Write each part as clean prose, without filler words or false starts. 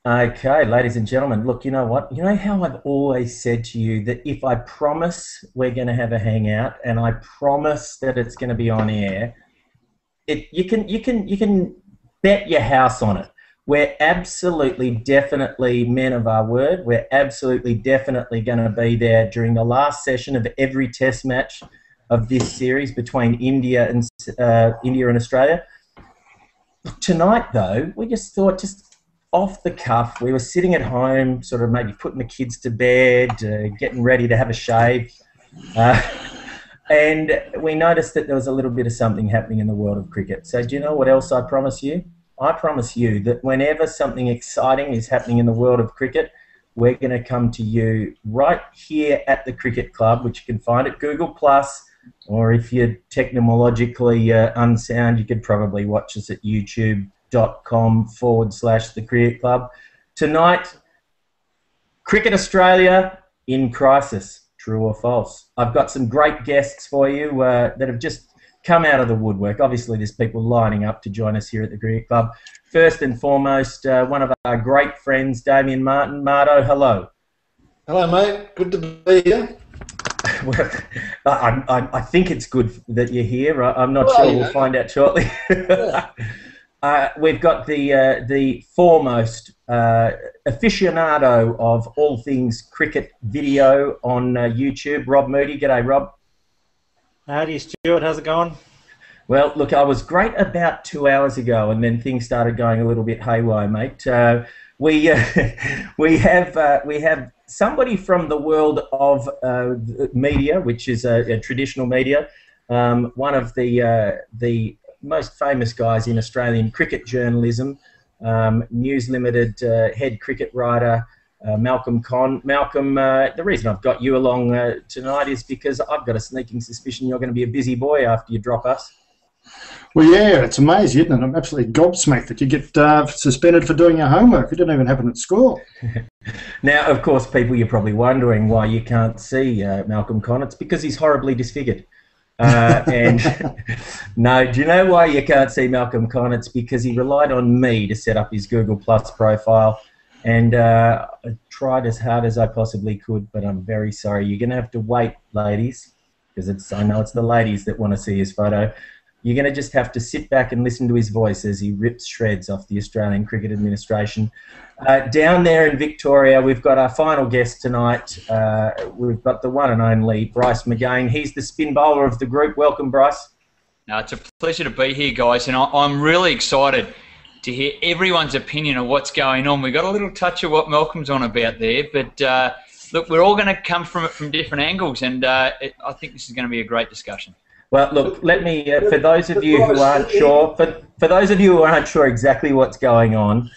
Okay, ladies and gentlemen, look, you know what? You know how I've always said to you that if I promise we're going to have a hangout and I promise that it's going to be on air, you can bet your house on it. We're absolutely definitely men of our word. We're absolutely definitely going to be there during the last session of every test match of this series between India and Australia. Tonight, though, we just thought, just off the cuff, we were sitting at home, sort of maybe putting the kids to bed, getting ready to have a shave, uh, and we noticed that there was a little bit of something happening in the world of cricket. So do you know what else I promise you? I promise you that whenever something exciting is happening in the world of cricket, we're going to come to you right here at the Cricket Club, which you can find at Google Plus, or if you're technologically unsound, you could probably watch us at youtube.com/the Cricket Club. Tonight, Cricket Australia in crisis, true or false? I've got some great guests for you that have just come out of the woodwork. Obviously, there's people lining up to join us here at the Cricket Club. First and foremost, one of our great friends, Damien Martin. Marto, hello. Hello, mate. Good to be here. Well, I think it's good that you're here. I'm not sure. We'll find out shortly. Yeah. We've got the foremost aficionado of all things cricket video on YouTube, Rob Moody. G'day, Rob. Howdy, Stuart. How's it going? Well, look, I was great about 2 hours ago, and then things started going a little bit haywire, mate. We we have somebody from the world of media, which is a traditional media, one of the most famous guys in Australian cricket journalism, News Limited head cricket writer, Malcolm Conn. Malcolm, the reason I've got you along tonight is because I've got a sneaking suspicion you're going to be a busy boy after you drop us. Well, yeah, it's amazing, isn't it? I'm absolutely gobsmacked that you get suspended for doing your homework. It didn't even happen at school. Now, of course, people, you're probably wondering why you can't see Malcolm Conn. It's because he's horribly disfigured. And no, do you know why you can't see Malcolm Conn? It's because he relied on me to set up his Google Plus profile, and I tried as hard as I possibly could, but I'm very sorry. You're going to have to wait, ladies, because I know it's the ladies that want to see his photo. You're going to just have to sit back and listen to his voice as he rips shreds off the Australian Cricket Administration. Down there in Victoria, we've got our final guest tonight. We've got the one and only Bryce McGain. He's the spin bowler of the group. Welcome, Bryce. No, it's a pleasure to be here, guys, and I'm really excited to hear everyone's opinion of what's going on. We've got a little touch of what Malcolm's on about there, but look, we're all going to come from it from different angles, and I think this is going to be a great discussion. Well, look, let me, for those of you who aren't sure, for those of you who aren't sure exactly what's going on,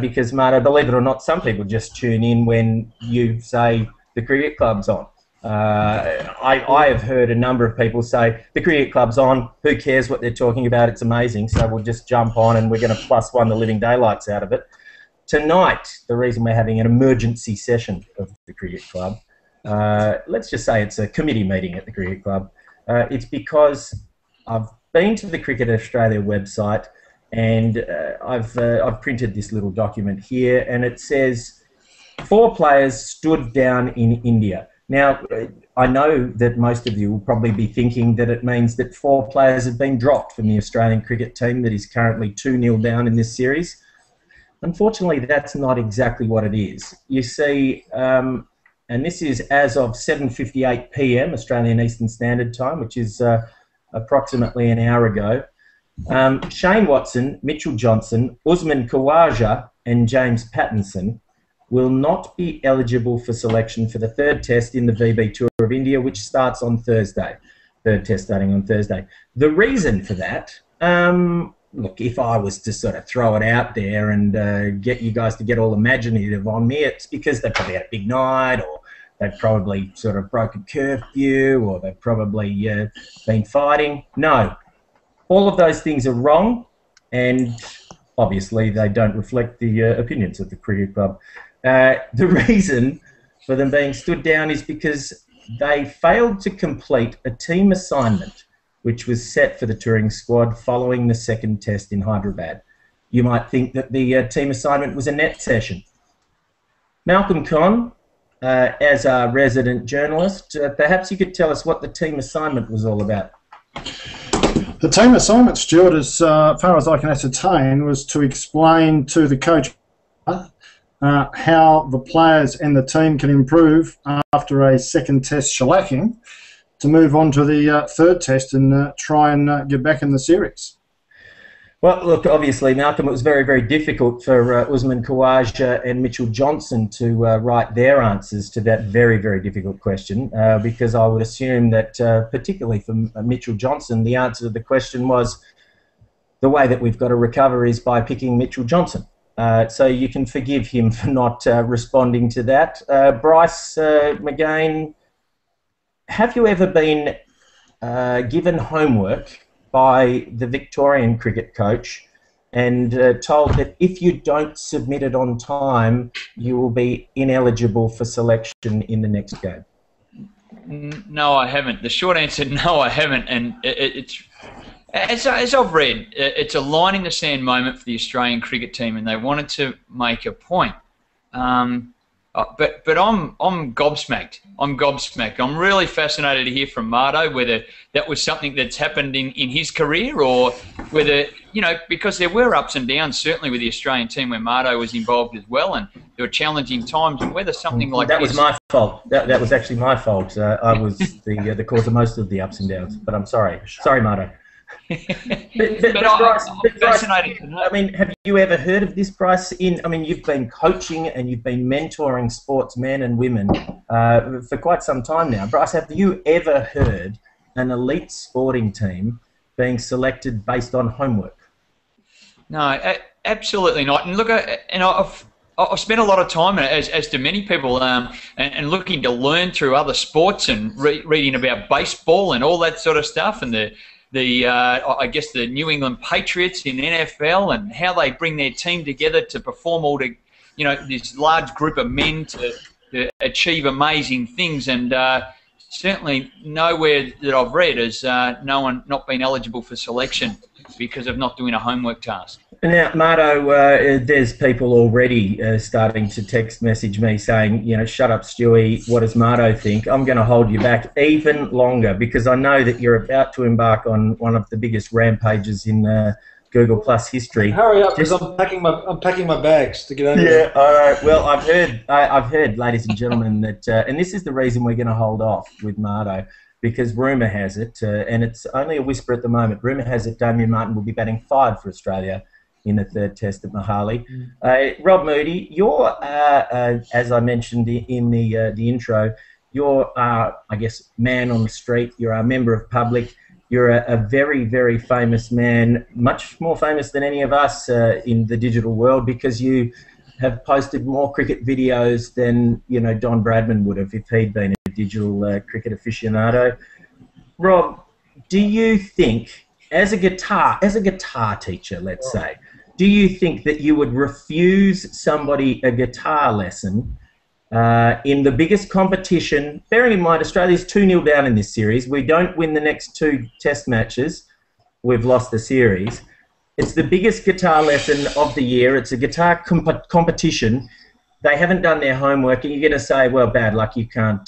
because, Marto, believe it or not, some people just tune in when you say the Cricket Club's on. I have heard a number of people say, the Cricket Club's on, who cares what they're talking about, it's amazing, so we'll just jump on and we're going to +1 the living daylights out of it. Tonight, the reason we're having an emergency session of the Cricket Club, let's just say it's a committee meeting at the Cricket Club. It's because I've been to the Cricket Australia website and I've printed this little document here, and it says 4 players stood down in India. Now, I know that most of you will probably be thinking that it means that 4 players have been dropped from the Australian cricket team that is currently 2-0 down in this series. Unfortunately, that's not exactly what it is. You see, and this is as of 7:58 p.m. Australian Eastern Standard Time, which is approximately an hour ago. Shane Watson, Mitchell Johnson, Usman Khawaja and James Pattinson will not be eligible for selection for the 3rd test in the VB Tour of India, which starts on Thursday. 3rd test starting on Thursday. The reason for that, look, if I was to sort of throw it out there and get you guys to get all imaginative on me, it's because they probably had a big night, or they've probably sort of broken curfew, or they've probably been fighting. No, all of those things are wrong, and obviously they don't reflect the opinions of the Cricket Club. The reason for them being stood down is because they failed to complete a team assignment which was set for the touring squad following the 2nd test in Hyderabad. You might think that the team assignment was a net session. Malcolm Conn, as our resident journalist, perhaps you could tell us what the team assignment was all about. The team assignment, Stuart, as far as I can ascertain, was to explain to the coach how the players and the team can improve after a second test shellacking to move on to the third test and try and get back in the series. Well, look, obviously, Malcolm, it was very, very difficult for Usman Khawaja and Mitchell Johnson to write their answers to that very, very difficult question, because I would assume that, particularly for Mitchell Johnson, the answer to the question was the way that we've got to recover is by picking Mitchell Johnson. So you can forgive him for not responding to that. Bryce McGain, have you ever been given homework by the Victorian cricket coach and told that if you don't submit it on time, you will be ineligible for selection in the next game? No, I haven't. The short answer, no, I haven't. And it's as I've read, it's a line in the sand moment for the Australian cricket team, and they wanted to make a point. But I'm gobsmacked. I'm gobsmacked. I'm really fascinated to hear from Marto whether that was something that's happened in his career, or whether, because there were ups and downs certainly with the Australian team where Marto was involved as well, and there were challenging times, and whether something like that was my fault. That was actually my fault. I was the cause of most of the ups and downs. But I'm sorry. Sorry, Marto. But I'm fascinated to know. I mean, have you ever heard of this, Bryce? You've been coaching and you've been mentoring sportsmen and women for quite some time now. Bryce, have you ever heard an elite sporting team being selected based on homework? No, absolutely not. And look, I've spent a lot of time, as do many people, and looking to learn through other sports and reading about baseball and all that sort of stuff, and I guess the New England Patriots in NFL and how they bring their team together to perform this large group of men to achieve amazing things. And certainly nowhere that I've read has no one not been eligible for selection because of not doing a homework task. Now, Marto, there's people already starting to text message me saying, shut up, Stewie, what does Marto think? I'm going to hold you back even longer because I know that you're about to embark on one of the biggest rampages in Google Plus history. Hurry up, because I'm packing my bags to get over there. Yeah, all right. Well, I've heard, ladies and gentlemen, that, and this is the reason we're going to hold off with Marto, because rumour has it, and it's only a whisper at the moment, rumour has it Damien Martin will be batting 5 for Australia in the third test at Mohali. Rob Moody, you're, as I mentioned in the intro, you're, I guess, man on the street. You're a member of public. You're a very, very famous man, much more famous than any of us in the digital world, because you have posted more cricket videos than Don Bradman would have if he'd been a digital cricket aficionado. Rob, do you think, as a guitar teacher, let's say, do you think that you would refuse somebody a guitar lesson in the biggest competition? Bearing in mind, Australia's 2-0 down in this series. We don't win the next 2 test matches. We've lost the series. It's the biggest guitar lesson of the year. It's a guitar competition. They haven't done their homework, and you're going to say, well, bad luck, you can't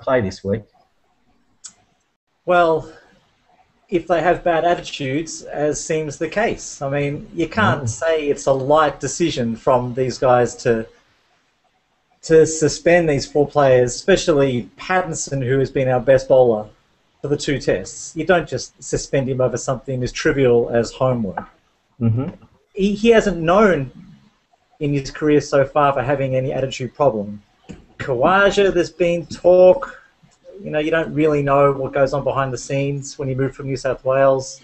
play this week. Well, if they have bad attitudes, as seems the case. I mean, you can't say it's a light decision from these guys to suspend these 4 players, especially Pattinson, who has been our best bowler for the 2 tests. You don't just suspend him over something as trivial as homework. He hasn't known in his career so far for having any attitude problem. Khawaja, there's been talk. You don't really know what goes on behind the scenes when you move from New South Wales.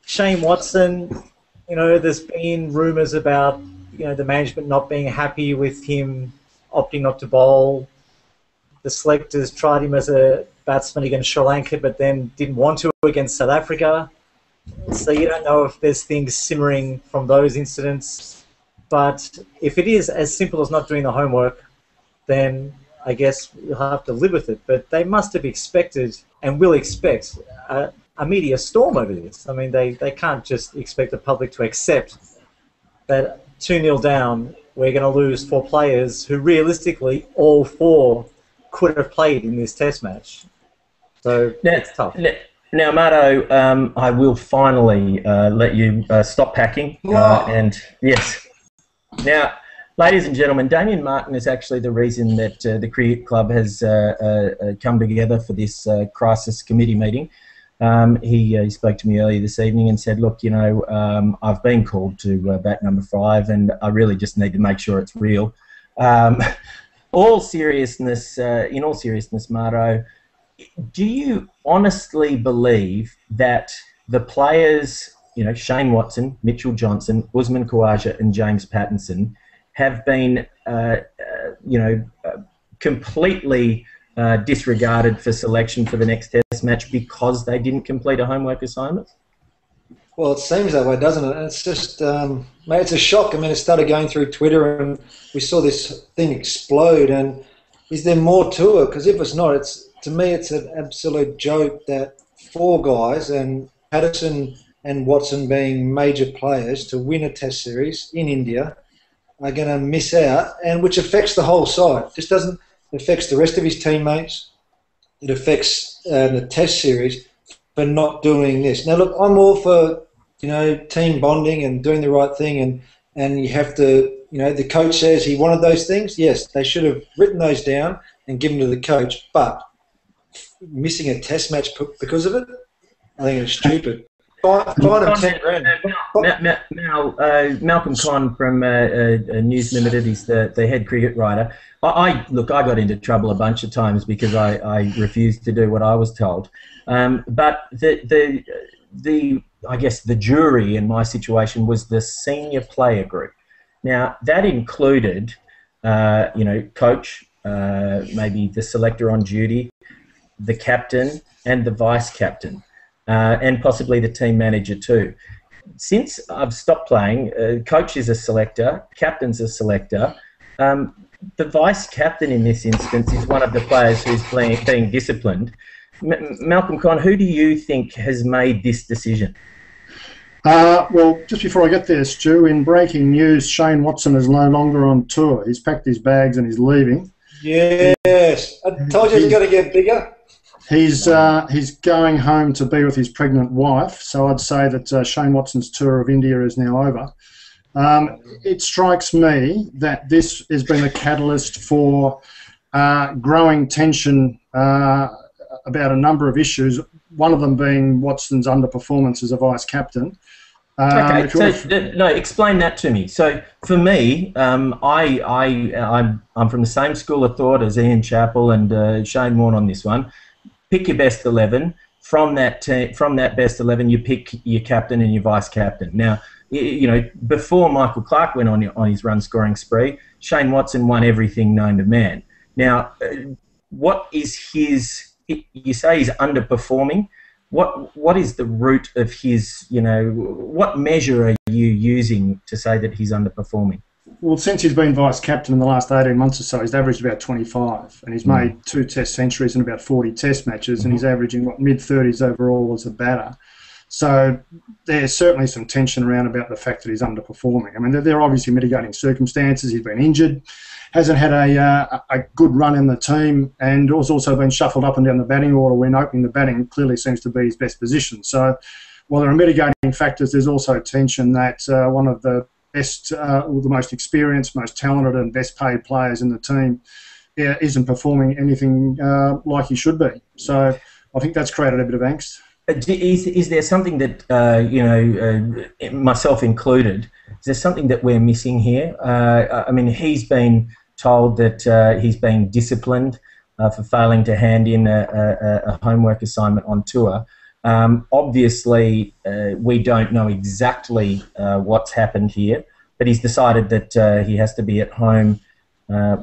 Shane Watson, there's been rumours about, the management not being happy with him opting not to bowl. The selectors tried him as a batsman against Sri Lanka, but then didn't want to against South Africa. So you don't know if there's things simmering from those incidents. But if it is as simple as not doing the homework, then I guess you'll have to live with it. But they must have expected and will expect a media storm over this. I mean, they can't just expect the public to accept that 2-0 down, we're going to lose 4 players who realistically all 4 could have played in this test match. So it's tough. Now, Marto, I will finally let you stop packing. And yes. Now, ladies and gentlemen, Damien Martin is actually the reason that the Cricket Club has come together for this crisis committee meeting. He spoke to me earlier this evening and said, look, you know, I've been called to bat number 5 and I really just need to make sure it's real. All seriousness, in all seriousness, Marto, do you honestly believe that the players, you know, Shane Watson, Mitchell Johnson, Usman Khawaja and James Pattinson have been, you know, completely disregarded for selection for the next test match because they didn't complete a homework assignment? Well, it seems that way, doesn't it? It's just, mate, it's a shock. I mean, it started going through Twitter and we saw this thing explode. And is there more to it? Because if it's not, to me, it's an absolute joke that 4 guys, and Patterson and Watson being major players, to win a test series in India are going to miss out, and which affects the whole side. It just doesn't. It affects the rest of his teammates. It affects the test series for not doing this. Now, look, I'm all for, you know, team bonding and doing the right thing, and you have to, you know, the coach says he wanted those things. Yes, they should have written those down and given to the coach, but missing a test match because of it, I think it's stupid. Fine him 10 grand. Now, Malcolm Conn from News Limited, he's the head cricket writer. Look, I got into trouble a bunch of times because I refused to do what I was told. But I guess the jury in my situation was the senior player group. Now that included, you know, coach, maybe the selector on duty, the captain, and the vice captain. And possibly the team manager too. Since I've stopped playing, coach is a selector, captain's a selector. The vice captain in this instance is one of the players who's being disciplined. Malcolm Conn, who do you think has made this decision? Well, just before I get there, Stu, in breaking news, Shane Watson is no longer on tour. He's packed his bags and he's leaving. Yes, I told you he's got to get bigger. He's going home to be with his pregnant wife, so I'd say that Shane Watson's tour of India is now over. It strikes me that this has been a catalyst for growing tension about a number of issues, one of them being Watson's underperformance as a vice-captain. Okay, so explain that to me. So for me, I'm from the same school of thought as Ian Chappell and Shane Warne on this one. Pick your best 11. From that best 11, you pick your captain and your vice captain. Now, you know, before Michael Clarke went on his run scoring spree, Shane Watson won everything known to man. Now, what is his? You say he's underperforming. What is the root of his? You know, what measure are you using to say that he's underperforming? Well, since he's been vice-captain in the last 18 months or so, he's averaged about 25, and he's made 2 test centuries in about 40 test matches, and he's averaging, mid-30s overall as a batter. So there's certainly some tension around about the fact that he's underperforming. I mean, there are obviously mitigating circumstances. He's been injured, hasn't had a good run in the team, and has also been shuffled up and down the batting order when opening the batting clearly seems to be his best position. So while there are mitigating factors, there's also tension that one of the best, the most experienced, most talented and best paid players in the team isn't performing anything like he should be. So I think that's created a bit of angst. Is there something that, you know, myself included, is there something that we're missing here? I mean, he's been told that he's being disciplined for failing to hand in a homework assignment on tour. Obviously, we don't know exactly what's happened here, but he's decided that he has to be at home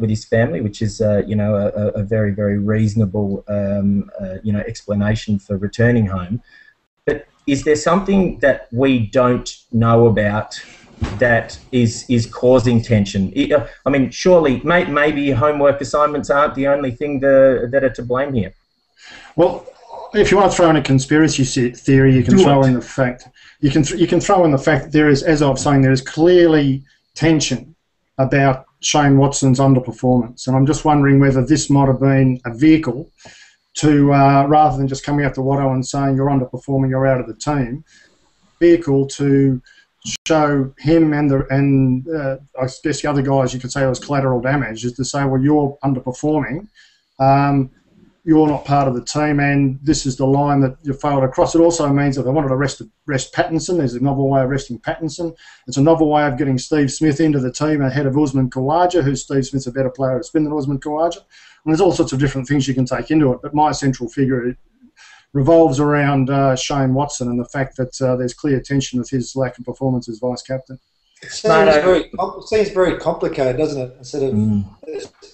with his family, which is, you know, a very, very reasonable, you know, explanation for returning home. But is there something that we don't know about that is causing tension? I mean, surely, maybe homework assignments aren't the only thing that are to blame here. Well, if you want to throw in a conspiracy theory, you can throw in the fact you can throw in the fact that there is, as I was saying, there is clearly tension about Shane Watson's underperformance, and I'm just wondering whether this might have been a vehicle to, rather than just coming out to Watto and saying you're underperforming, you're out of the team, vehicle to show him and I guess the other guys, you could say it was collateral damage, is to say, well, you're underperforming, you're not part of the team, and this is the line that you failed across. It also means that they wanted to rest Pattinson. There's a novel way of resting Pattinson. It's a novel way of getting Steve Smith into the team ahead of Usman Khawaja, who Steve Smith's a better player at spin than Usman Khawaja. And there's all sorts of different things you can take into it, but my central figure revolves around Shane Watson and the fact that there's clear tension with his lack of performance as vice-captain. It seems very complicated, doesn't it? Instead of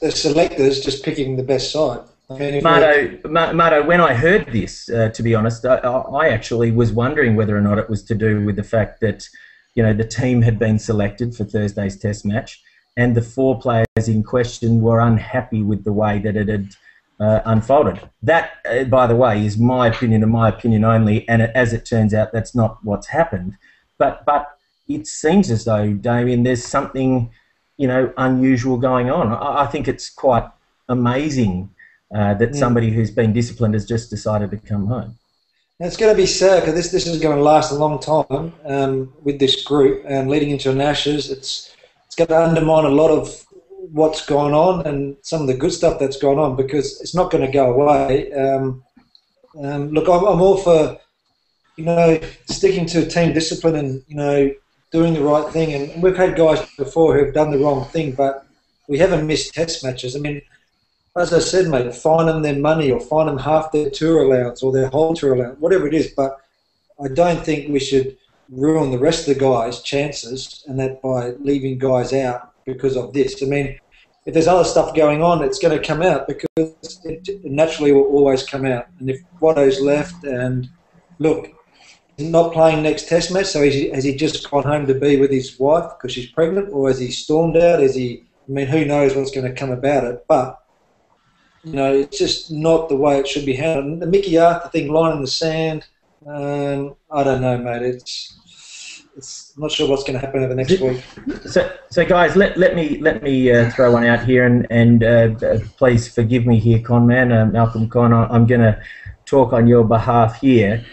the selectors just picking the best side. I mean, Marto, when I heard this, to be honest, I actually was wondering whether or not it was to do with the fact that, the team had been selected for Thursday's Test match, and the 4 players in question were unhappy with the way that it had unfolded. That, by the way, is my opinion and my opinion only, and as it turns out, that's not what's happened. But it seems as though, Damien, there's something, unusual going on. I think it's quite amazing that somebody who's been disciplined has just decided to come home. And it's going to be sad because this is going to last a long time with this group, and leading into an Ashes, it's going to undermine a lot of what's gone on and some of the good stuff that's gone on, because it's not going to go away. Look, I'm all for sticking to team discipline and doing the right thing. And we've had guys before who have done the wrong thing, but we haven't missed Test matches. I mean, as I said, mate, fine them their money or fine them half their tour allowance or their whole tour allowance, whatever it is. But I don't think we should ruin the rest of the guys' chances, and that by leaving guys out because of this. I mean, if there's other stuff going on, it's going to come out because it naturally will always come out. And if Watto's left and, look, he's not playing next Test match, so has he just gone home to be with his wife because she's pregnant, or has he stormed out? Who knows what's going to come about it. But it's just not the way it should be handled. The Mickey Arthur thing, line in the sand, I don't know, mate. I'm not sure what's going to happen over the next week. So guys, let me throw one out here, and please forgive me here, Conman, Malcolm Con. I'm going to talk on your behalf here.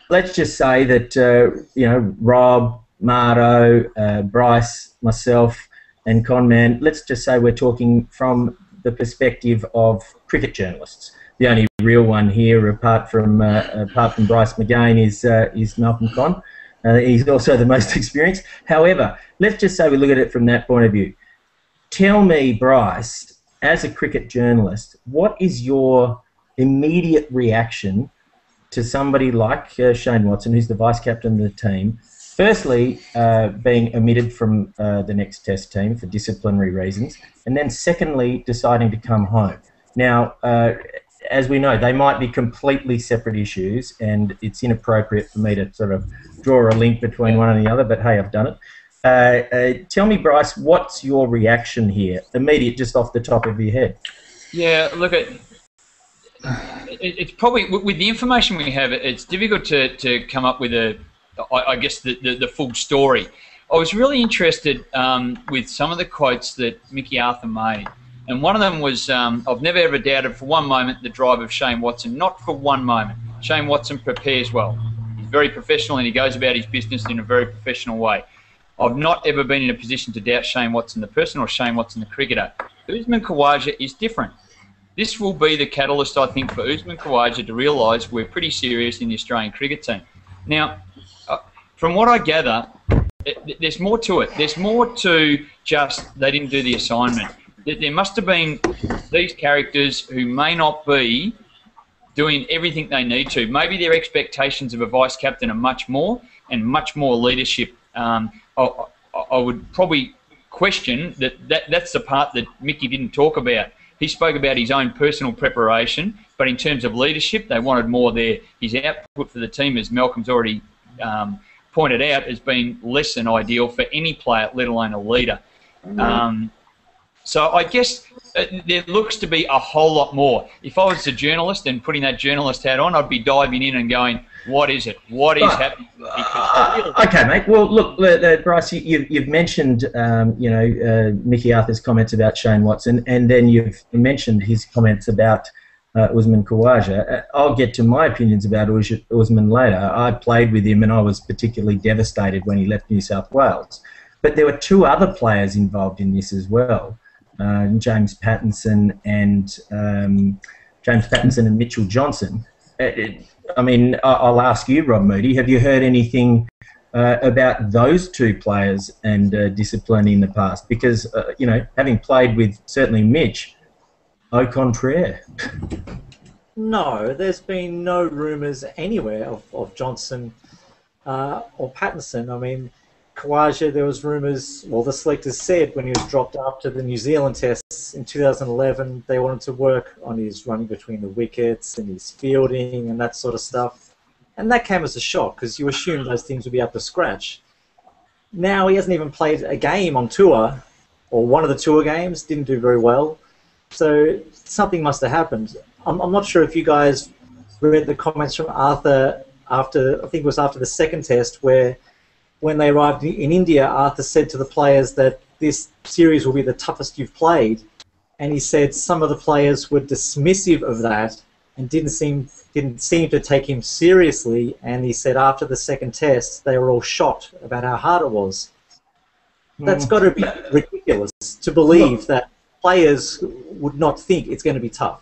Let's just say that Rob, Marto, Bryce, myself, and Conman. Let's just say we're talking from the perspective of cricket journalists. The only real one here, apart from Bryce McGain, is Malcolm Conn. He's also the most experienced. However, let's just say we look at it from that point of view. Tell me, Bryce, as a cricket journalist, what is your immediate reaction to somebody like Shane Watson, who's the vice-captain of the team, firstly being omitted from the next Test team for disciplinary reasons, and then secondly deciding to come home? Now, as we know, they might be completely separate issues, and it's inappropriate for me to sort of draw a link between one and the other, but hey, I've done it. Tell me, Bryce, what's your reaction here, immediate, just off the top of your head? Yeah, look, it's probably, with the information we have, it's difficult to come up with the full story. I was really interested with some of the quotes that Mickey Arthur made. And one of them was, I've never ever doubted for one moment the drive of Shane Watson, not for one moment. Shane Watson prepares well. He's very professional and he goes about his business in a very professional way. I've not ever been in a position to doubt Shane Watson the person or Shane Watson the cricketer. Usman Khawaja is different. This will be the catalyst, I think, for Usman Khawaja to realise we're pretty serious in the Australian cricket team. Now, from what I gather, there's more to it. There's more to just they didn't do the assignment. There must have been these characters who may not be doing everything they need to. Maybe their expectations of a vice-captain are much more leadership. I would probably question that's the part that Mickey didn't talk about. He spoke about his own personal preparation, but in terms of leadership, they wanted more there. His output for the team, as Malcolm's already pointed out, has been less than ideal for any player, let alone a leader. So I guess there looks to be a whole lot more. If I was a journalist and putting that journalist hat on, I'd be diving in and going, what is it? What is happening? Okay, mate. Well, look, Bryce, you've mentioned, Mickey Arthur's comments about Shane Watson, and then you've mentioned his comments about Usman Khawaja. I'll get to my opinions about Usman later. I played with him, and I was particularly devastated when he left New South Wales. But there were two other players involved in this as well, James Pattinson and Mitchell Johnson. I'll ask you, Rob Moody, have you heard anything about those two players and discipline in the past? Because, having played with certainly Mitch, au contraire. No, there's been no rumours anywhere of Johnson or Pattinson. I mean, Khawaja, there was rumours, well, the selectors said when he was dropped after the New Zealand tests in 2011, they wanted to work on his running between the wickets and his fielding and that sort of stuff. And that came as a shock because you assume those things would be up to scratch. Now he hasn't even played a game on tour, or one of the tour games, didn't do very well. So something must have happened. I'm not sure if you guys read the comments from Arthur after, I think it was after the second test, where when they arrived in India, Arthur said to the players that this series will be the toughest you've played, and he said some of the players were dismissive of that and didn't seem to take him seriously, and he said after the second test they were all shocked about how hard it was. That's got to be ridiculous to believe that players would not think it's going to be tough.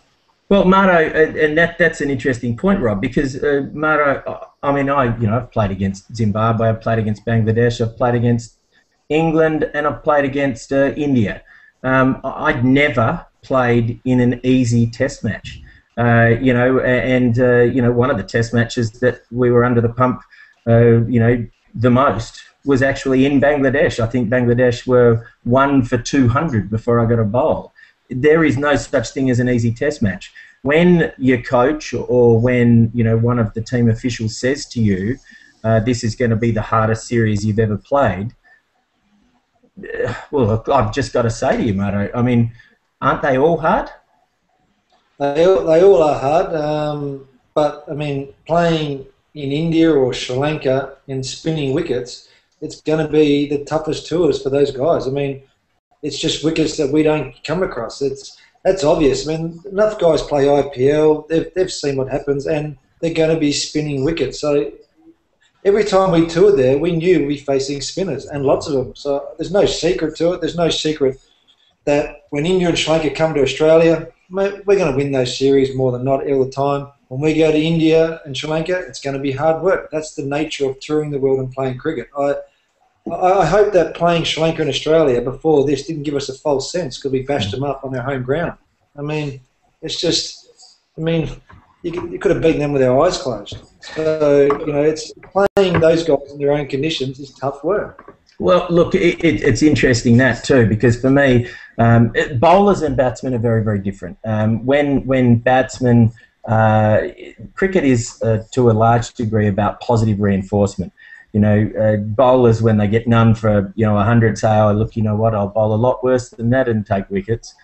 Well, Marto, and that's an interesting point, Rob, because Marto, I've played against Zimbabwe, I've played against Bangladesh, I've played against England, and I've played against India. I'd never played in an easy test match, one of the test matches that we were under the pump, the most was actually in Bangladesh. I think Bangladesh were 1 for 200 before I got a bowl. There is no such thing as an easy test match. When your coach or when one of the team officials says to you, this is going to be the hardest series you've ever played, well, I've just got to say to you, Marto, I mean, aren't they all hard? They all are hard, but, I mean, playing in India or Sri Lanka in spinning wickets, it's going to be the toughest tours for those guys. I mean, it's just wickets that we don't come across. That's obvious. I mean, enough guys play IPL. They've seen what happens, and they're going to be spinning wickets. So every time we toured there, we knew we'd be facing spinners, and lots of them. So there's no secret to it. There's no secret that when India and Sri Lanka come to Australia, we're going to win those series more than not all the time. When we go to India and Sri Lanka, it's going to be hard work. That's the nature of touring the world and playing cricket. I hope that playing Sri Lanka and Australia before this didn't give us a false sense because we bashed them up on their home ground. I mean, it's just, you could have beaten them with our eyes closed. So, it's playing those guys in their own conditions is tough work. Well, look, it's interesting that too, because for me, bowlers and batsmen are very, very different. When batsmen, cricket is to a large degree about positive reinforcement. Bowlers, when they get none for 100, say, oh, look, you know what, I'll bowl a lot worse than that and take wickets.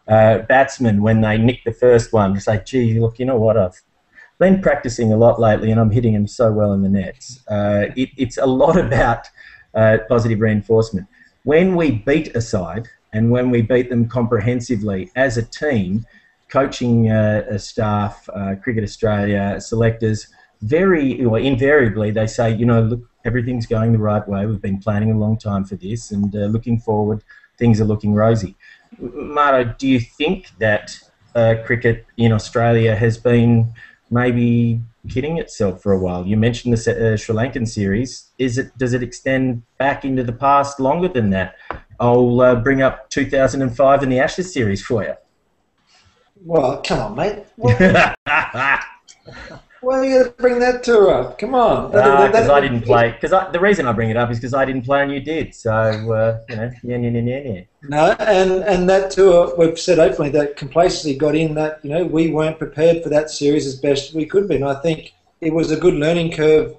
Batsmen, when they nick the first one, say, gee, look, you know what, I've been practicing a lot lately and I'm hitting them so well in the nets. It's a lot about positive reinforcement. When we beat a side and when we beat them comprehensively as a team, coaching staff, Cricket Australia, selectors, invariably they say, look, everything's going the right way. We've been planning a long time for this, and looking forward, things are looking rosy. Marto, do you think that cricket in Australia has been maybe kidding itself for a while? You mentioned the Sri Lankan series. Does it extend back into the past longer than that? I'll bring up 2005 and the Ashes series for you. Well, come on, mate. Why are you going to bring that tour up? Come on. Because I didn't play. The reason I bring it up is because I didn't play and you did. So, yeah. No, and that tour, we've said openly that complacency got in that, we weren't prepared for that series as best we could be. And I think it was a good learning curve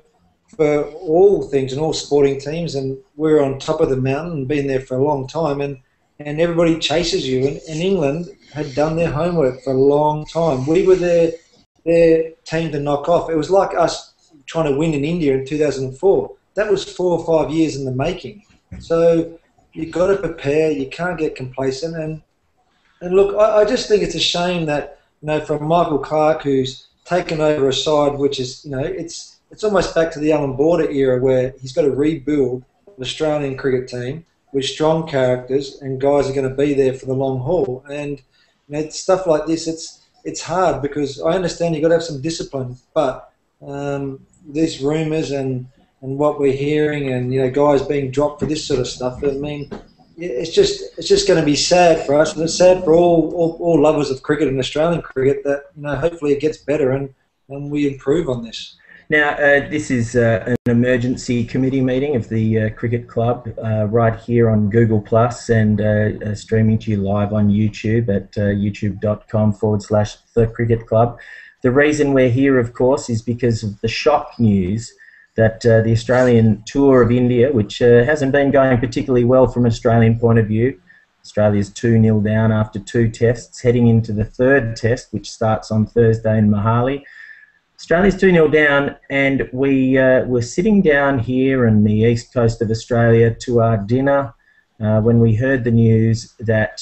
for all things and all sporting teams. And we're on top of the mountain and been there for a long time. And and everybody chases you. And England had done their homework for a long time. We were their team to knock off. It was like us trying to win in India in 2004. That was 4 or 5 years in the making. So you've got to prepare. You can't get complacent. And look, I just think it's a shame that, from Michael Clarke, who's taken over a side which is, it's almost back to the Alan Border era, where he's got to rebuild an Australian cricket team with strong characters and guys are going to be there for the long haul. And stuff like this, it's hard, because I understand you've got to have some discipline, but these rumours and what we're hearing, and guys being dropped for this sort of stuff, I mean, it's just going to be sad for us, and it's sad for all lovers of cricket and Australian cricket that hopefully it gets better and we improve on this. Now, this is an emergency committee meeting of the Cricket Club right here on Google Plus, and streaming to you live on YouTube at youtube.com/The Cricket Club. The reason we're here, of course, is because of the shock news that the Australian tour of India, which hasn't been going particularly well from an Australian point of view. Australia's 2-0 down after 2 tests, heading into the 3rd test, which starts on Thursday in Mohali. Australia's 2-0 down, and we were sitting down here on the east coast of Australia to our dinner when we heard the news that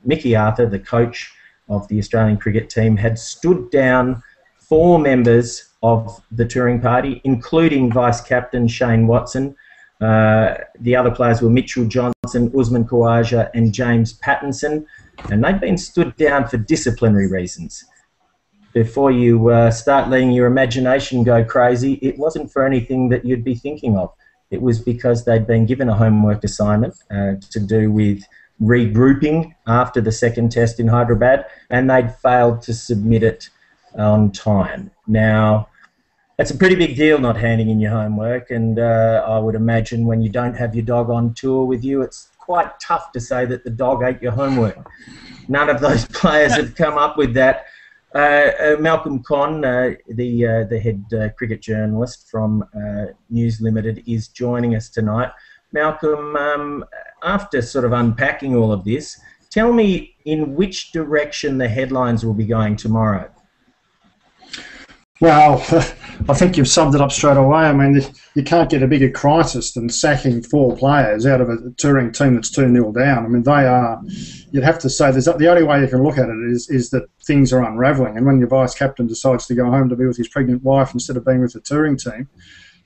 Mickey Arthur, the coach of the Australian cricket team, had stood down 4 members of the touring party, including vice-captain Shane Watson. The other players were Mitchell Johnson, Usman Khawaja and James Pattinson, and they'd been stood down for disciplinary reasons. Before you start letting your imagination go crazy, it wasn't for anything that you'd be thinking of. It was because they'd been given a homework assignment to do with regrouping after the 2nd test in Hyderabad, and they'd failed to submit it on time. Now, that's a pretty big deal, not handing in your homework, and I would imagine when you don't have your dog on tour with you, it's quite tough to say that the dog ate your homework. None of those players have come up with that. Malcolm Conn, the head cricket journalist from News Limited, is joining us tonight. Malcolm, after sort of unpacking all of this, tell me in which direction the headlines will be going tomorrow. Well, I think you've summed it up straight away. I mean, you can't get a bigger crisis than sacking 4 players out of a touring team that's 2-0 down. I mean, they are, you'd have to say, the only way you can look at it is that things are unravelling. And when your vice-captain decides to go home to be with his pregnant wife instead of being with the touring team,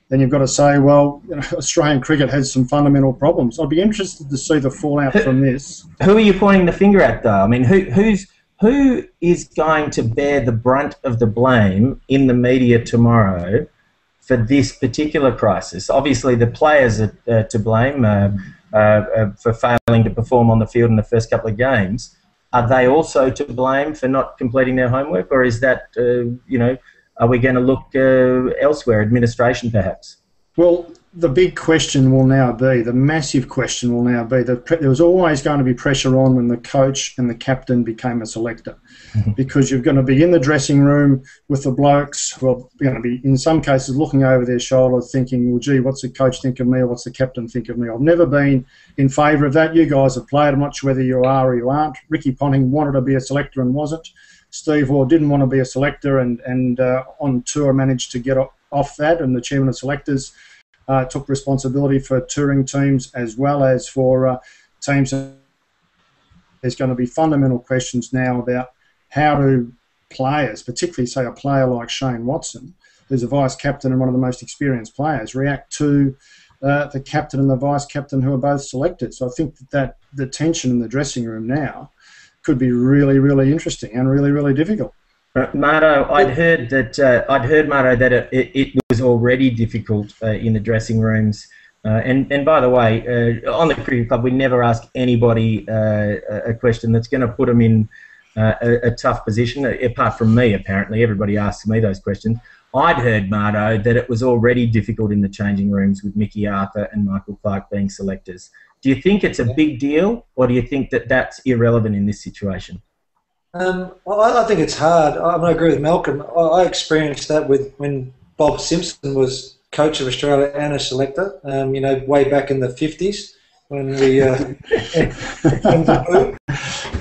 then you've got to say, well, Australian cricket has some fundamental problems. I'd be interested to see the fallout from this. Who are you pointing the finger at, though? I mean, who is going to bear the brunt of the blame in the media tomorrow for this particular crisis? Obviously, the players are to blame for failing to perform on the field in the first couple of games. Are they also to blame for not completing their homework, or is that, are we going to look elsewhere, administration perhaps? Well, the big question will now be, the massive question will now be, that there was always going to be pressure on when the coach and the captain became a selector, because you're going to be in the dressing room with the blokes who are going to be, in some cases, looking over their shoulder thinking, well, gee, what's the coach think of me, or what's the captain think of me? I've never been in favour of that. You guys have played. I'm not sure whether you are or you aren't. Ricky Ponting wanted to be a selector and wasn't. Steve Waugh didn't want to be a selector and on tour managed to get off that, and the chairman of selectors took responsibility for touring teams as well as for teams. There's going to be fundamental questions now about how do players, particularly say a player like Shane Watson, who's a vice-captain and one of the most experienced players, react to the captain and the vice-captain who are both selected. So I think that the tension in the dressing room now could be really, really interesting and really, really difficult. Marto, I'd heard Marto that it was already difficult in the dressing rooms. And by the way, on the Cricket Club, we never ask anybody a question that's going to put them in a tough position. Apart from me, apparently, everybody asks me those questions. I'd heard, Marto, that it was already difficult in the changing rooms with Mickey Arthur and Michael Clarke being selectors. Do you think it's a big deal, or do you think that that's irrelevant in this situation? I think it's hard. I agree with Malcolm. I experienced that when Bob Simpson was coach of Australia and a selector, way back in the 50s when we in the booth.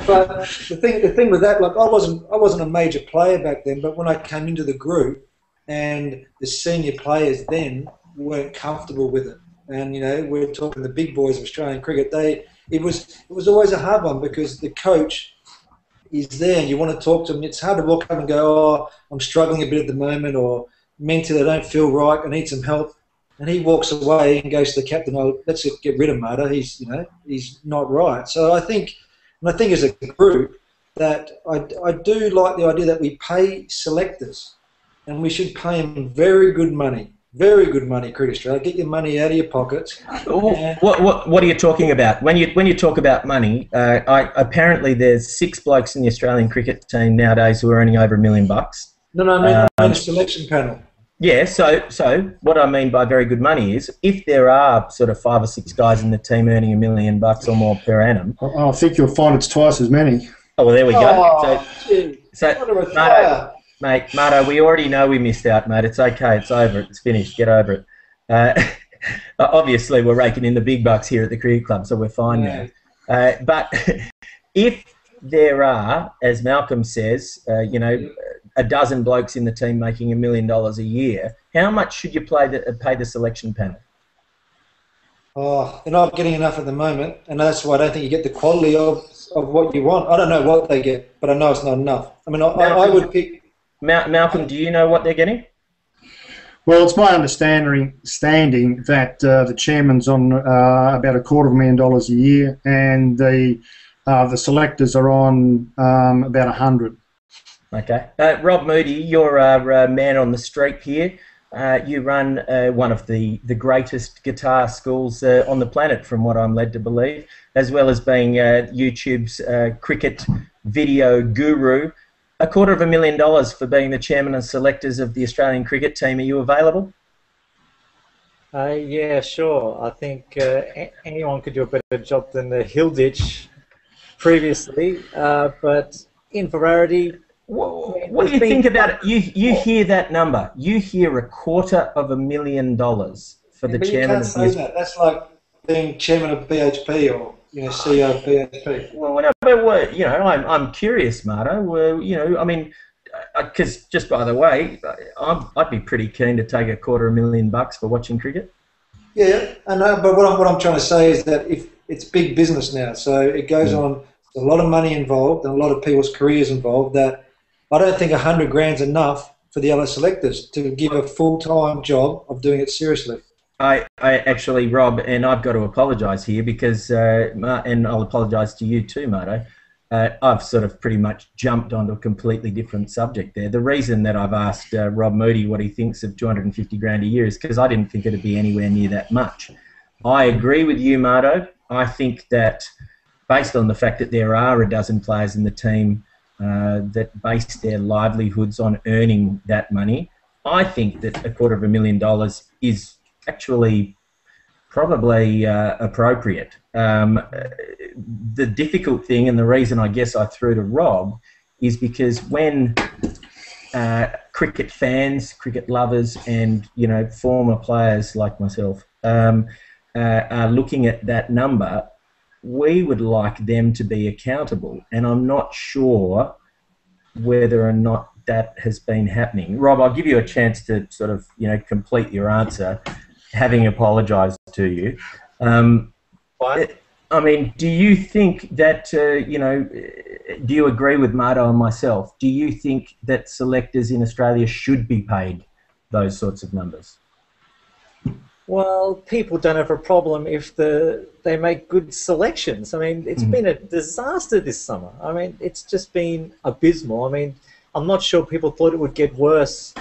But the thing with that, like I wasn't a major player back then, but when I came into the group and the senior players then weren't comfortable with it, and we're talking the big boys of Australian cricket, it was always a hard one because the coach is there and you want to talk to them. It's hard to walk up and go, oh, I'm struggling a bit at the moment, or mentally I don't feel right, I need some help. And he walks away and goes to the captain, oh, let's get rid of Mata. He's not right. So I think as a group that I do like the idea that we pay selectors, and we should pay them very good money, Cricket Australia. Get your money out of your pockets. What are you talking about? When you talk about money, apparently there's 6 blokes in the Australian cricket team nowadays who are earning over $1 million. No, I mean a selection panel. Yeah, so what I mean by very good money is if there are sort of 5 or 6 guys in the team earning $1 million or more per annum. I think you'll find it's twice as many. Oh, well, there we go. Mate, Marto, we already know we missed out, mate. It's okay. It's over. It's finished. Get over it. Obviously, we're raking in the big bucks here at the cricket club, so we're fine now. But if there are, as Malcolm says, a dozen blokes in the team making $1 million a year, how much should you pay the selection panel? Oh, they're not getting enough at the moment, and that's why I don't think you get the quality of what you want. I don't know what they get, but I know it's not enough. I mean, I would pick... Malcolm, do you know what they're getting? Well, it's my understanding that the chairman's on about $250,000 a year, and the selectors are on about 100. Okay. Rob Moody, you're our man on the street here. You run one of the greatest guitar schools on the planet, from what I'm led to believe, as well as being YouTube's cricket video guru. $250,000 for being the chairman and selectors of the Australian cricket team. Are you available? Yeah, sure. I think anyone could do a better job than the Hilditch previously, but in variety... What do you think about it? You hear that number. You hear $250,000 for the chairman. You can't say that. That's like being chairman of BHP or CEO of BHP. Well, I'm curious, Marto. I mean, because just by the way, I'd be pretty keen to take $250,000 for watching cricket. Yeah, I know. But what I'm trying to say is that if it's big business now, so it goes on. There's a lot of money involved and a lot of people's careers involved. That I don't think $100,000's enough for the other selectors to give a full-time job of doing it seriously. I actually, Rob, and I've got to apologise here because, and I'll apologise to you too, Marto, I've sort of pretty much jumped onto a completely different subject there. The reason that I've asked Rob Moody what he thinks of $250,000 a year is because I didn't think it'd be anywhere near that much. I agree with you, Marto. I think that based on the fact that there are a dozen players in the team that base their livelihoods on earning that money, I think that $250,000 is actually probably appropriate. The difficult thing, and the reason I guess I threw to Rob, is because when cricket fans, cricket lovers, and former players like myself are looking at that number, we would like them to be accountable, and I'm not sure whether or not that has been happening. Rob, I'll give you a chance to sort of complete your answer, having apologised to you. I mean, do you think that, do you agree with Marto and myself? Do you think that selectors in Australia should be paid those sorts of numbers? Well, people don't have a problem if they make good selections. I mean, it's been a disaster this summer. I mean, it's just been abysmal. I mean, I'm not sure people thought it would get worse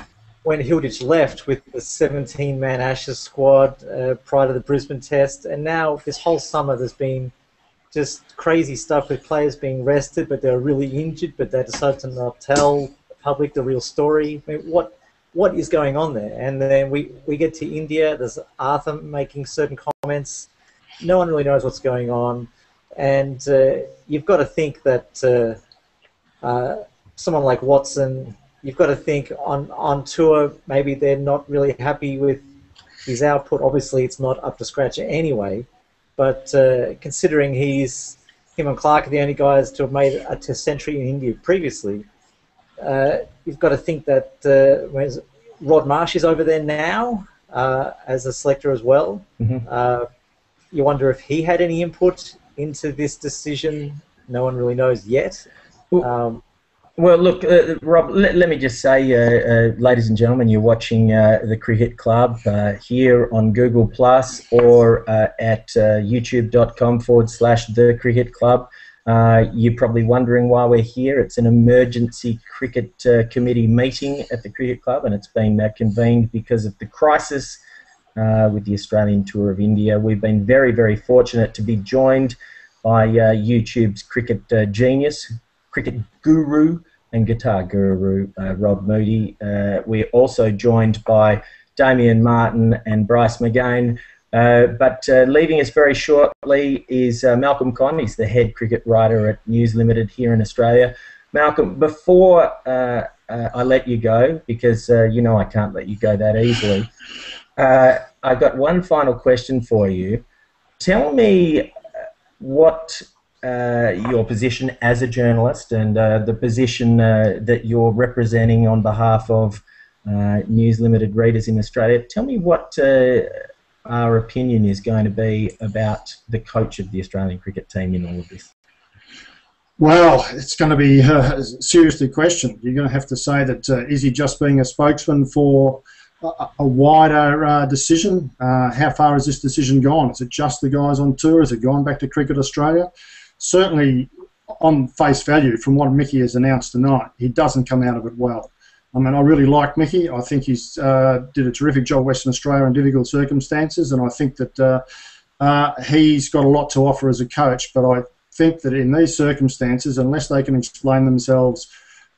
when Hilditch left with the 17-man Ashes squad prior to the Brisbane Test, and now this whole summer there's been just crazy stuff with players being rested, but they're really injured, but they decided to not tell the public the real story. I mean, what is going on there? And then we get to India, there's Arthur making certain comments, no one really knows what's going on, and you've got to think that someone like Watson, you've got to think on tour, maybe they're not really happy with his output. Obviously, it's not up to scratch anyway. but considering him and Clark are the only guys to have made a Test century in India previously, you've got to think that Rod Marsh is over there now as a selector as well. Mm-hmm. You wonder if he had any input into this decision. No one really knows yet. Well, look, Rob, let me just say, ladies and gentlemen, you're watching the Cricket Club here on Google Plus or at youtube.com/The Cricket Club. You're probably wondering why we're here. It's an emergency cricket committee meeting at the Cricket Club, and it's been convened because of the crisis with the Australian Tour of India. We've been very, very fortunate to be joined by YouTube's cricket genius, cricket guru and guitar guru, Rob Moody. We're also joined by Damien Martin and Bryce McGain. But leaving us very shortly is Malcolm Conn. He's the head cricket writer at News Limited here in Australia. Malcolm, before I let you go, because you know I can't let you go that easily, I've got one final question for you. Tell me what your position as a journalist and the position that you're representing on behalf of News Limited readers in Australia. Tell me what our opinion is going to be about the coach of the Australian cricket team in all of this. Well, it's going to be seriously questioned. You're going to have to say that is he just being a spokesman for a wider decision? How far has this decision gone? Is it just the guys on tour? Has it gone back to Cricket Australia? Certainly, on face value, from what Mickey has announced tonight, he doesn't come out of it well. I mean, I really like Mickey. I think he's did a terrific job Western Australia in difficult circumstances, and I think that he's got a lot to offer as a coach. But I think that in these circumstances, unless they can explain themselves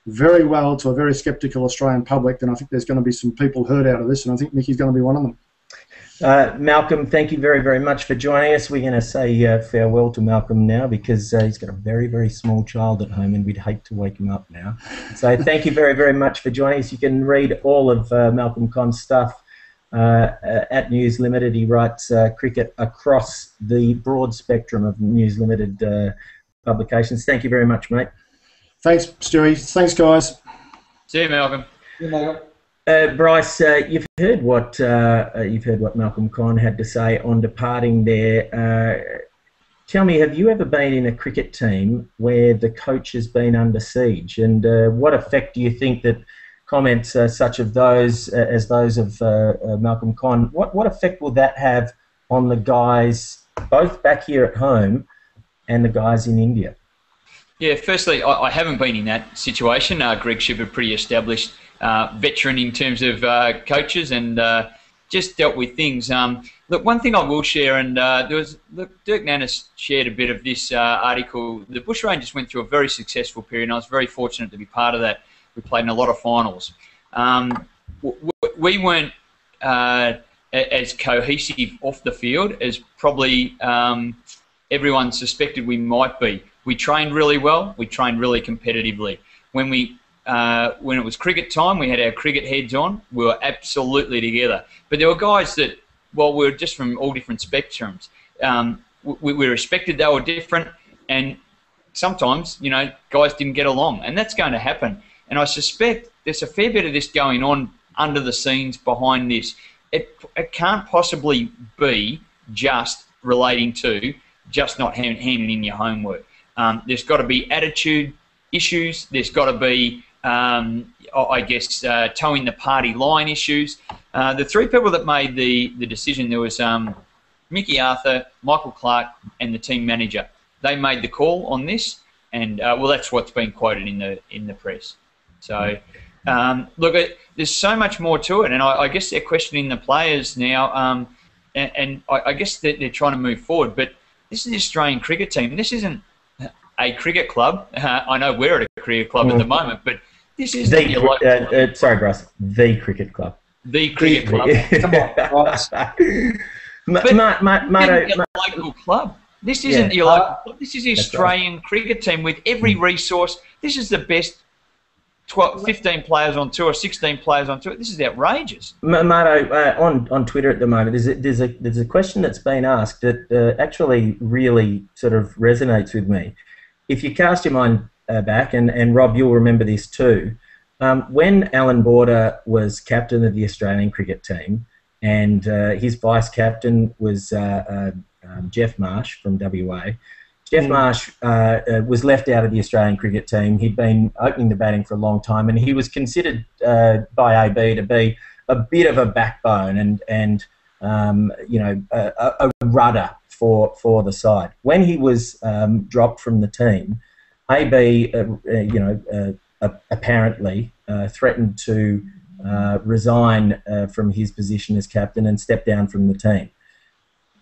very well to a very sceptical Australian public, then I think there's going to be some people hurt out of this, and I think Mickey's going to be one of them. Malcolm, thank you very, very much for joining us. We're going to say farewell to Malcolm now because he's got a very, very small child at home and we'd hate to wake him up now. So thank you very, very much for joining us. You can read all of Malcolm Conn's stuff at News Limited. He writes cricket across the broad spectrum of News Limited publications. Thank you very much, mate. Thanks, Stewie. Thanks, guys. See you, Malcolm. You know, Bryce, you've heard what Malcolm Conn had to say on departing there. Tell me, have you ever been in a cricket team where the coach has been under siege, and what effect do you think that comments such as those of Malcolm Conn, what effect will that have on the guys both back here at home and the guys in India? Yeah, firstly, I haven't been in that situation. Greg Shipperd, pretty established veteran in terms of coaches, and just dealt with things. Look, one thing I will share, and Dirk Nannes shared a bit of this article. The Bushrangers went through a very successful period, and I was very fortunate to be part of that. We played in a lot of finals. We weren't as cohesive off the field as probably everyone suspected we might be. We trained really well. We trained really competitively. When it was cricket time, we had our cricket heads on. We were absolutely together. But there were guys that, well, we were just from all different spectrums. We respected they were different, and sometimes, you know, guys didn't get along, and that's going to happen. And I suspect there's a fair bit of this going on under the scenes behind this. It can't possibly be just relating to just not handing in your homework. There's got to be attitude issues. There's got to be, I guess, towing the party line issues. The three people that made the decision, there was Mickey Arthur, Michael Clark, and the team manager. They made the call on this, and well, that's what's been quoted in the press. So, look, there's so much more to it, and I guess they're questioning the players now, and I guess they're trying to move forward. But this is the Australian cricket team. This isn't a cricket club. I know we're at a cricket club at the moment, but this is sorry, Bryce. The cricket club. The cricket club. come on, Bryce. Local club. This isn't your local club. This is the Australian cricket team with every resource. This is the best 15 players on tour, 16 players on tour. This is outrageous. Marto, on Twitter at the moment, there's a question that's been asked that actually really sort of resonates with me. If you cast your mind back, and Rob, you'll remember this too, when Alan Border was captain of the Australian cricket team, and his vice captain was Geoff Marsh from WA. Geoff Marsh was left out of the Australian cricket team. He'd been opening the batting for a long time, and he was considered by AB to be a bit of a backbone and a rudder for the side. When he was dropped from the team, AB apparently threatened to resign from his position as captain and step down from the team.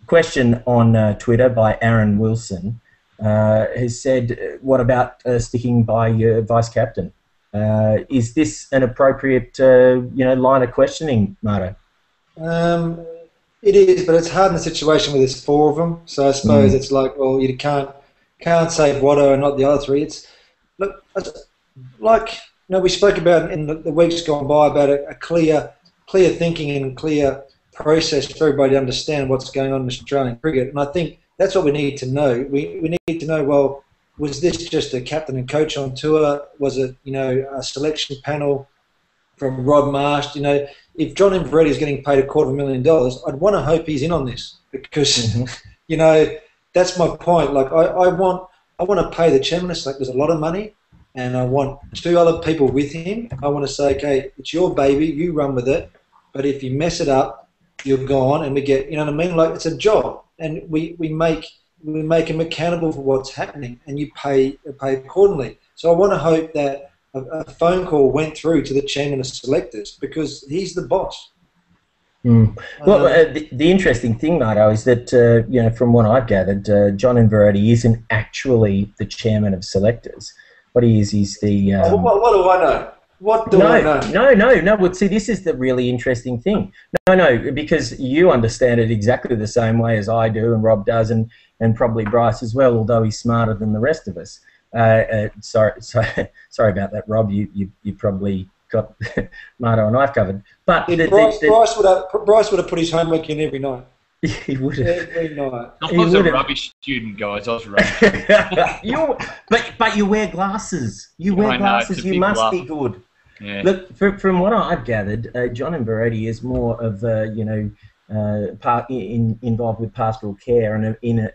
Question on Twitter by Aaron Wilson. Has said, what about sticking by your vice captain? Is this an appropriate line of questioning, Marto? It is, but it's hard in the situation where there's four of them. So I suppose it's like, well, you can't say Watto and not the other three. It's like we spoke about in the weeks gone by about a clear thinking and clear process for everybody to understand what's going on in Australian cricket, and I think that's what we need to know. We need to know, well, was this just a captain and coach on tour? Was it, a selection panel from Rod Marsh? If John Inveretti is getting paid $250,000, I'd want to hope he's in on this because, that's my point. Like, I want to pay the chairman of selectors a lot of money, and I want two other people with him. I want to say, okay, it's your baby, you run with it, but if you mess it up, you're gone, and we get, you know what I mean? Like, it's a job. And we make him accountable for what's happening, and you pay accordingly. So I want to hope that a phone call went through to the chairman of selectors because he's the boss. Well, the interesting thing, Marto, is that from what I've gathered, John Inveretti isn't actually the chairman of selectors. What he is, he's the. What do I know? What do I know? No. Well, see, this is the really interesting thing. No, because you understand it exactly the same way as I do, and Rob does, and probably Bryce as well, although he's smarter than the rest of us. Sorry about that, Rob. You probably got Marto and I've covered. But Bryce would have put his homework in every night. He would have. Every night. I was a rubbish student, guys. I was rubbish. but you wear glasses. You wear glasses. You must be good. Yeah. Look, from what I've gathered, John Inveretti is more of involved with pastoral care and in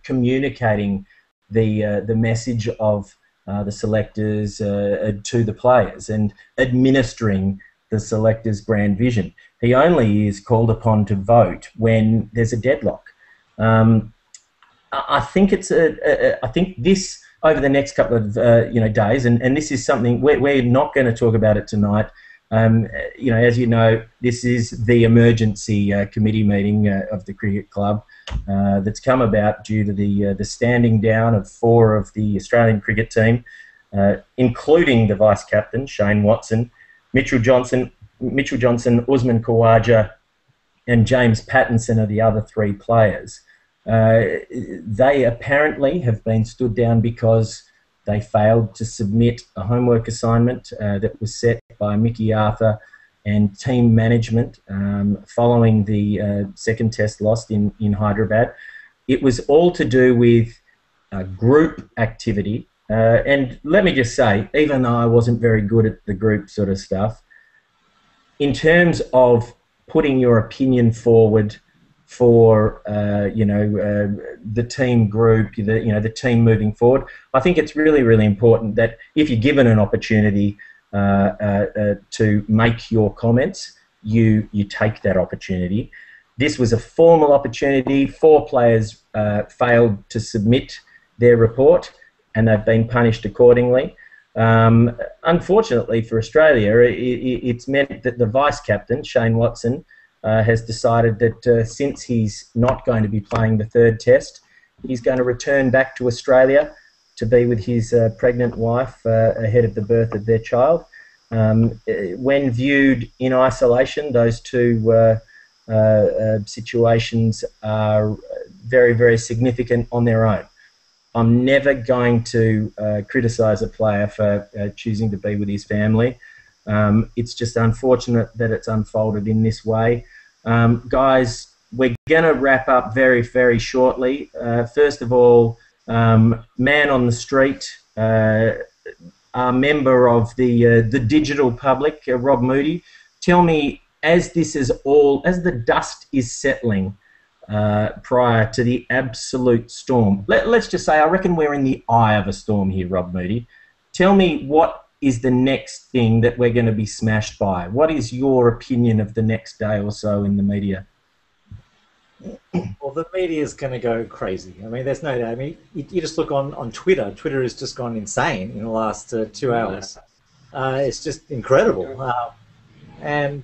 communicating the message of the selectors to the players and administering the selectors' grand vision. He only is called upon to vote when there's a deadlock. I think I think this. Over the next couple of days, and this is something we're not going to talk about it tonight. As you know, this is the emergency committee meeting of the cricket club that's come about due to the standing down of four of the Australian cricket team, including the vice captain Shane Watson, Mitchell Johnson, Usman Khawaja, and James Pattinson are the other three players. They apparently have been stood down because they failed to submit a homework assignment that was set by Mickey Arthur and team management following the second test lost in Hyderabad. It was all to do with group activity. And let me just say, even though I wasn't very good at the group sort of stuff, in terms of putting your opinion forward for the team group, the team moving forward, I think it's really, really important that if you're given an opportunity to make your comments, you take that opportunity. This was a formal opportunity. Four players failed to submit their report, and they've been punished accordingly. Unfortunately for Australia, it's meant that the vice captain, Shane Watson, has decided that since he's not going to be playing the third test, he's going to return back to Australia to be with his pregnant wife ahead of the birth of their child. When viewed in isolation, those two situations are very, very significant on their own. I'm never going to criticise a player for choosing to be with his family. It's just unfortunate that it's unfolded in this way. Guys, we're going to wrap up very, very shortly. First of all, man on the street, a member of the digital public, Rob Moody. Tell me, as the dust is settling prior to the absolute storm, let's just say, I reckon we're in the eye of a storm here, Rob Moody. Tell me, what is the next thing that we're going to be smashed by? What is your opinion of the next day or so in the media? Well, the media is going to go crazy. I mean, there's no doubt. I mean, you just look on Twitter. Twitter has just gone insane in the last 2 hours. It's just incredible. And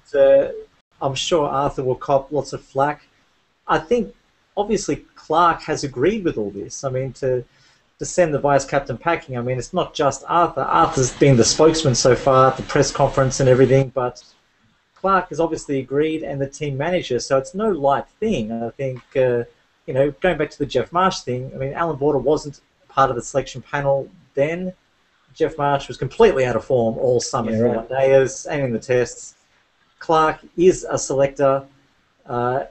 I'm sure Arthur will cop lots of flack. I think, obviously, Clark has agreed with all this. I mean, to send the vice-captain packing, I mean, it's not just Arthur. Arthur's been the spokesman so far at the press conference and everything, but Clark has obviously agreed, and the team manager, so it's no light thing. I think, you know, going back to the Jeff Marsh thing, I mean, Alan Border wasn't part of the selection panel then. Jeff Marsh was completely out of form all summer for one-dayers and in the tests. Clark is a selector.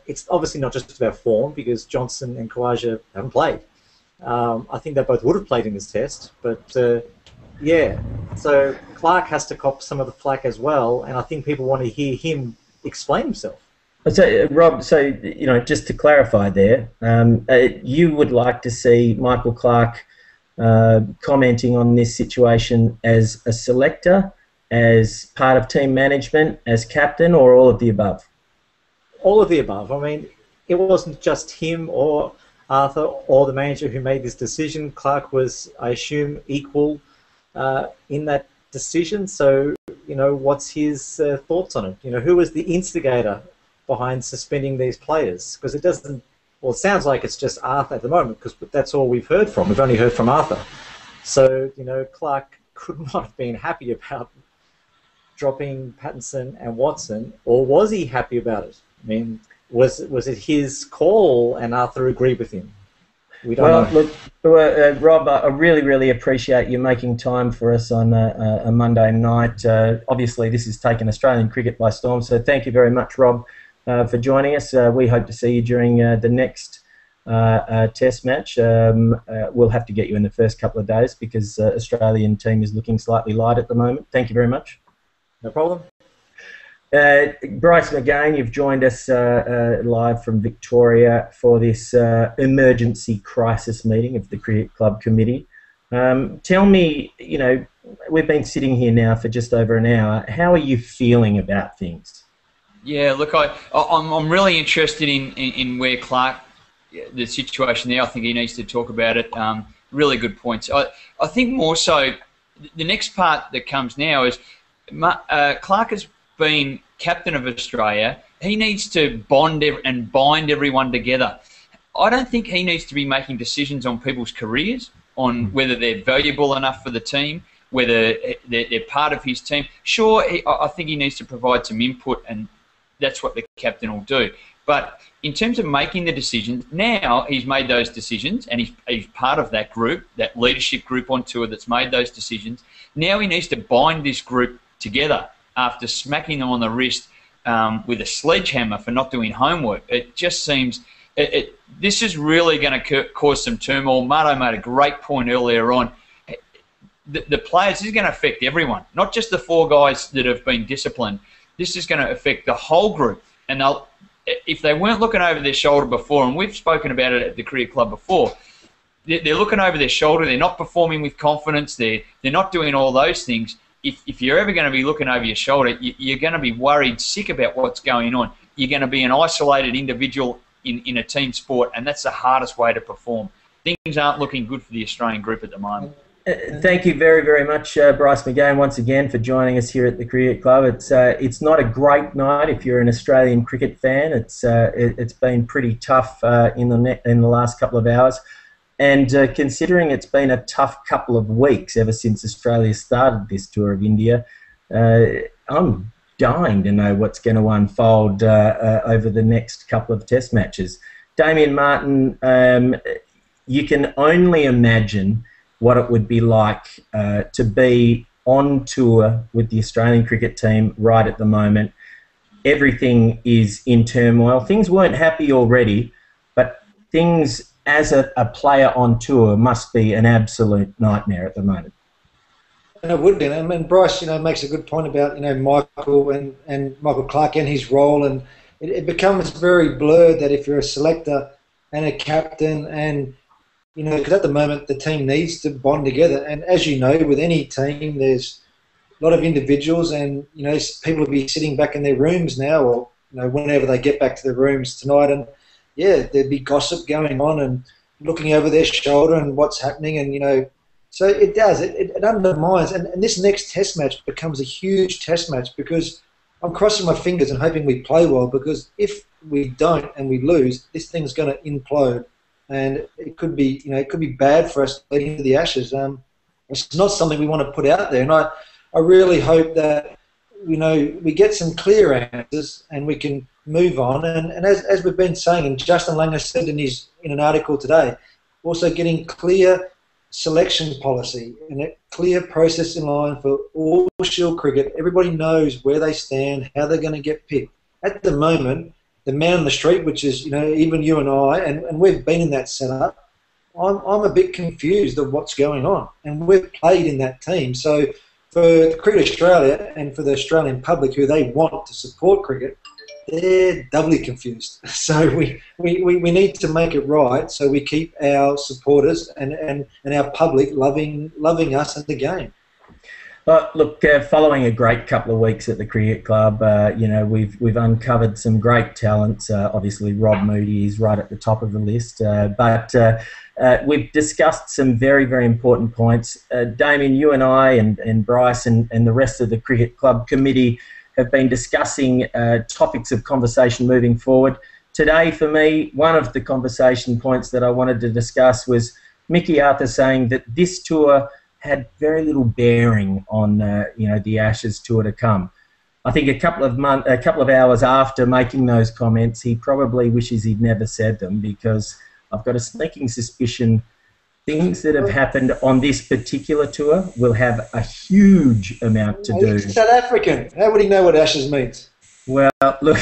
It's obviously not just about form, because Johnson and Kawaja haven't played. I think they both would have played in this test, but yeah. So Clark has to cop some of the flack as well, and I think people want to hear him explain himself. So, Rob, you know, just to clarify there, you would like to see Michael Clark commenting on this situation as a selector, as part of team management, as captain, or all of the above? All of the above. I mean, it wasn't just him or Arthur or the manager who made this decision. Clark was, I assume, equal in that decision. So, you know, what's his thoughts on it? You know, who was the instigator behind suspending these players? Because it doesn't, well, it sounds like it's just Arthur at the moment, because that's all we've heard from. We've only heard from Arthur. So, you know, Clark could not have been happy about dropping Pattinson and Watson, or was he happy about it? I mean, was it his call and Arthur agreed with him? We don't know. Look, Rob, I really, really appreciate you making time for us on a Monday night. Obviously, this has taken Australian cricket by storm, so thank you very much, Rob, for joining us. We hope to see you during the next test match. We'll have to get you in the first couple of days, because the Australian team is looking slightly light at the moment. Thank you very much. No problem. Bryce McGain, you've joined us live from Victoria for this emergency crisis meeting of the Cricket Club Committee. Tell me, you know, we've been sitting here now for just over an hour. How are you feeling about things? Yeah, look, I'm really interested in where Clark, the situation there. I think he needs to talk about it. Really good points. I think more so, the next part that comes now is Clark has been captain of Australia. He needs to bind everyone together. I don't think he needs to be making decisions on people's careers, on whether they're valuable enough for the team, whether they're part of his team. Sure, I think he needs to provide some input, and that's what the captain will do. But in terms of making the decisions, now he's made those decisions, and he's part of that group, that leadership group on tour that's made those decisions. Now he needs to bind this group together after smacking them on the wrist with a sledgehammer for not doing homework. It just seems this is really going to cause some turmoil. Marto made a great point earlier on. The players, this is going to affect everyone, not just the 4 guys that have been disciplined. This is going to affect the whole group. And if they weren't looking over their shoulder before, and we've spoken about it at the Cricket Club before, they're looking over their shoulder, they're not performing with confidence, they're not doing all those things. If you're ever going to be looking over your shoulder, you're going to be worried sick about what's going on. You're going to be an isolated individual in a team sport, and that's the hardest way to perform. Things aren't looking good for the Australian group at the moment. Thank you very, very much, Bryce McGain, once again for joining us here at the Cricket Club. It's not a great night if you're an Australian cricket fan. It's been pretty tough in the last couple of hours. And considering it's been a tough couple of weeks ever since Australia started this tour of India, I'm dying to know what's going to unfold over the next couple of test matches. Damien Martyn, you can only imagine what it would be like to be on tour with the Australian cricket team right at the moment. Everything is in turmoil. Things weren't happy already, but things as a player on tour must be an absolute nightmare at the moment. And it would be. I mean, Bryce, makes a good point about, Michael and Michael Clarke and his role, and it becomes very blurred that if you're a selector and a captain, and because at the moment the team needs to bond together, and as you know, with any team, there's a lot of individuals, and people will be sitting back in their rooms now, or whenever they get back to their rooms tonight, and there'd be gossip going on and looking over their shoulder and what's happening, and so it does. It undermines, and this next Test match becomes a huge Test match, because I'm crossing my fingers and hoping we play well, because if we don't and we lose, this thing's going to implode, and it could be bad for us leading into the Ashes. It's not something we want to put out there, and I really hope that we get some clear answers and we can move on. And as we've been saying, and Justin Langer said in an article today, also getting clear selection policy and a clear process in line for all Shield cricket. Everybody knows where they stand, how they're going to get picked. At the moment, the man on the street, which is even you and I, and we've been in that setup, I'm a bit confused of what's going on, and we've played in that team. So for Cricket Australia and for the Australian public who they want to support cricket, they're doubly confused. So we need to make it right, so we keep our supporters and our public loving us and the game. Look, following a great couple of weeks at the Cricket Club, we've uncovered some great talents. Obviously, Rob Moody is right at the top of the list, but we've discussed some very, very important points. Damien, you and I and Bryce and the rest of the Cricket Club committee have been discussing topics of conversation moving forward. Today, for me, one of the conversation points that I wanted to discuss was Mickey Arthur saying that this tour had very little bearing on the Ashes tour to come. I think a couple of hours after making those comments, he probably wishes he'd never said them, because I've got a sneaking suspicion things that have happened on this particular tour will have a huge amount to do. He's South African. How would he know what Ashes means? Well, look,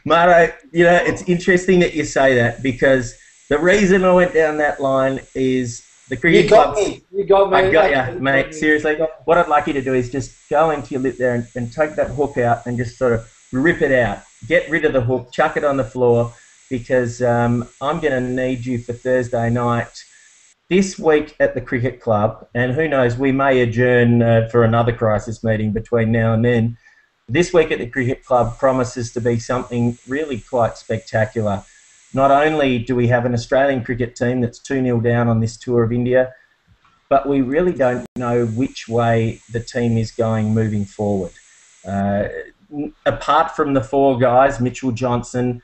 Marto, it's interesting that you say that, because the reason I went down that line is the Cricket Club. You got me. I got you, mate. Seriously, what I'd like you to do is just go into your lip there and take that hook out and just sort of rip it out. Get rid of the hook, chuck it on the floor, because I'm going to need you for Thursday night. This week at the Cricket Club, and who knows, we may adjourn for another crisis meeting between now and then. This week at the Cricket Club promises to be something really quite spectacular. Not only do we have an Australian cricket team that's 2-0 down on this tour of India, but we really don't know which way the team is going moving forward. Apart from the four guys, Mitchell Johnson,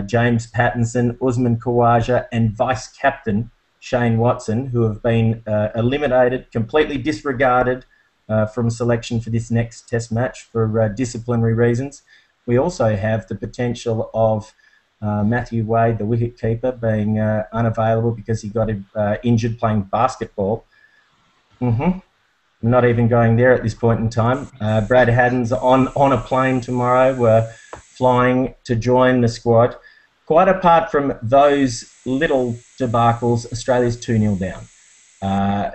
James Pattinson, Usman Khawaja, and vice-captain Shane Watson, who have been eliminated, completely disregarded from selection for this next Test match for disciplinary reasons. We also have the potential of Matthew Wade, the wicket-keeper, being unavailable because he got injured playing basketball. I'm not even going there at this point in time. Brad Haddin's on a plane tomorrow. We're flying to join the squad. Quite apart from those little debacles, Australia's 2-0 down.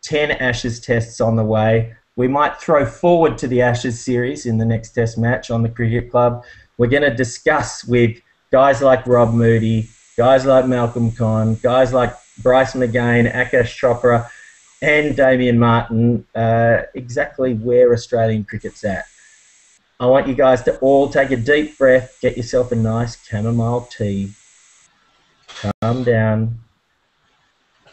10 Ashes tests on the way. We might throw forward to the Ashes series in the next Test match on the Cricket Club. We're going to discuss with guys like Rob Moody, guys like Malcolm Conn, guys like Bryce McGain, Akash Chopra, and Damien Martyn exactly where Australian cricket's at. I want you guys to all take a deep breath, get yourself a nice chamomile tea, calm down,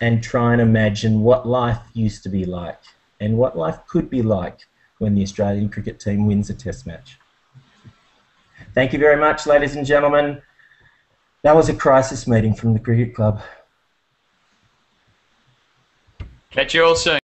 and try and imagine what life used to be like and what life could be like when the Australian cricket team wins a Test match. Thank you very much, ladies and gentlemen. That was a crisis meeting from the Cricket Club. Catch you all soon.